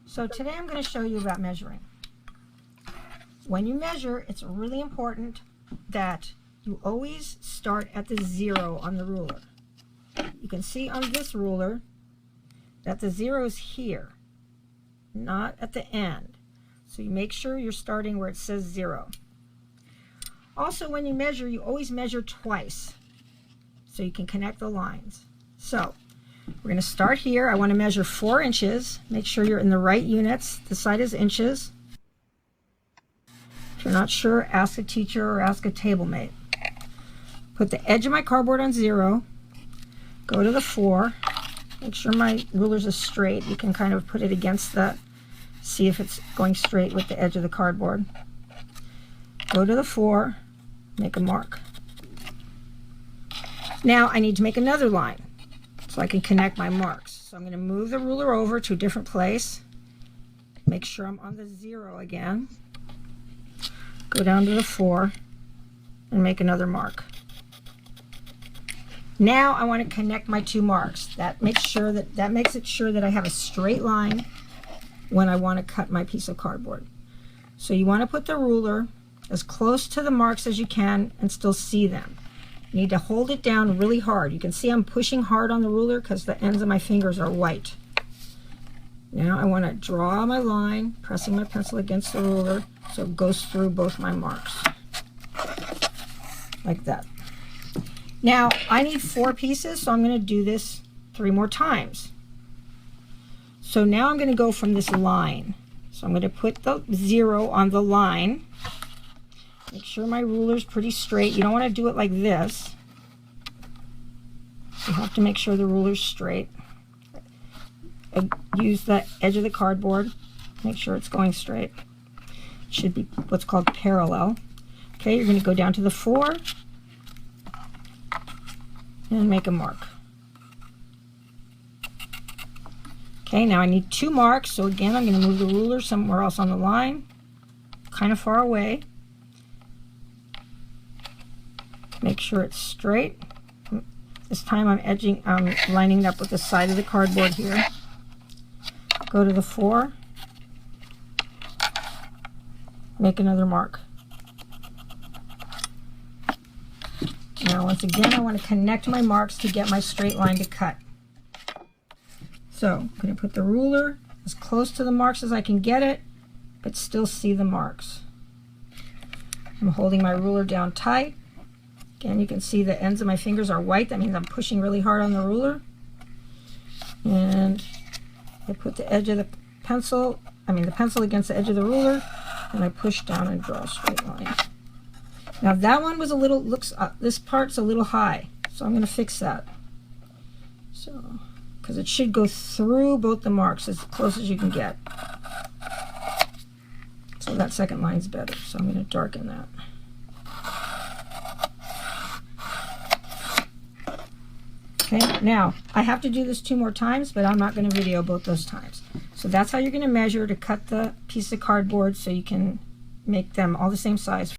So today I'm going to show you about measuring. When you measure, it's really important that you always start at the 0 on the ruler. You can see on this ruler that the 0 is here, not at the end. So you make sure you're starting where it says 0. Also, when you measure, you always measure twice so you can connect the lines. So we're going to start here. I want to measure 4 inches. Make sure you're in the right units. The side is inches. If you're not sure, ask a teacher or ask a table mate. Put the edge of my cardboard on 0. Go to the 4. Make sure my ruler's is straight. You can kind of put it against the, see if it's going straight with the edge of the cardboard. Go to the 4, make a mark. Now I need to make another line so I can connect my marks. So I'm going to move the ruler over to a different place. Make sure I'm on the 0 again. Go down to the 4 and make another mark. Now I want to connect my 2 marks. That makes it sure that I have a straight line when I want to cut my piece of cardboard. So you want to put the ruler as close to the marks as you can and still see them. You need to hold it down really hard. You can see I'm pushing hard on the ruler because the ends of my fingers are white. Now I want to draw my line, pressing my pencil against the ruler so it goes through both my marks. Like that. Now I need 4 pieces, so I'm going to do this 3 more times. So now I'm going to go from this line. So I'm going to put the 0 on the line. Make sure my ruler's pretty straight. You don't want to do it like this. You have to make sure the ruler's straight. Use the edge of the cardboard. Make sure it's going straight. It should be what's called parallel. Okay, you're going to go down to the 4 and make a mark. Okay, now I need 2 marks. So again, I'm going to move the ruler somewhere else on the line, kind of far away. Make sure it's straight. This time I'm lining it up with the side of the cardboard here. Go to the 4. Make another mark. Now once again, I want to connect my marks to get my straight line to cut. So I'm going to put the ruler as close to the marks as I can get it, but still see the marks. I'm holding my ruler down tight. Again, you can see the ends of my fingers are white. That means I'm pushing really hard on the ruler. And I put the edge of the pencil against the edge of the ruler, and I push down and draw a straight line. Now that one was a little, this part's a little high, so I'm going to fix that. So, because it should go through both the marks as close as you can get. So that second line's better, so I'm going to darken that. Okay, now I have to do this 2 more times, but I'm not going to video both those times. So that's how you're going to measure to cut the piece of cardboard so you can make them all the same size.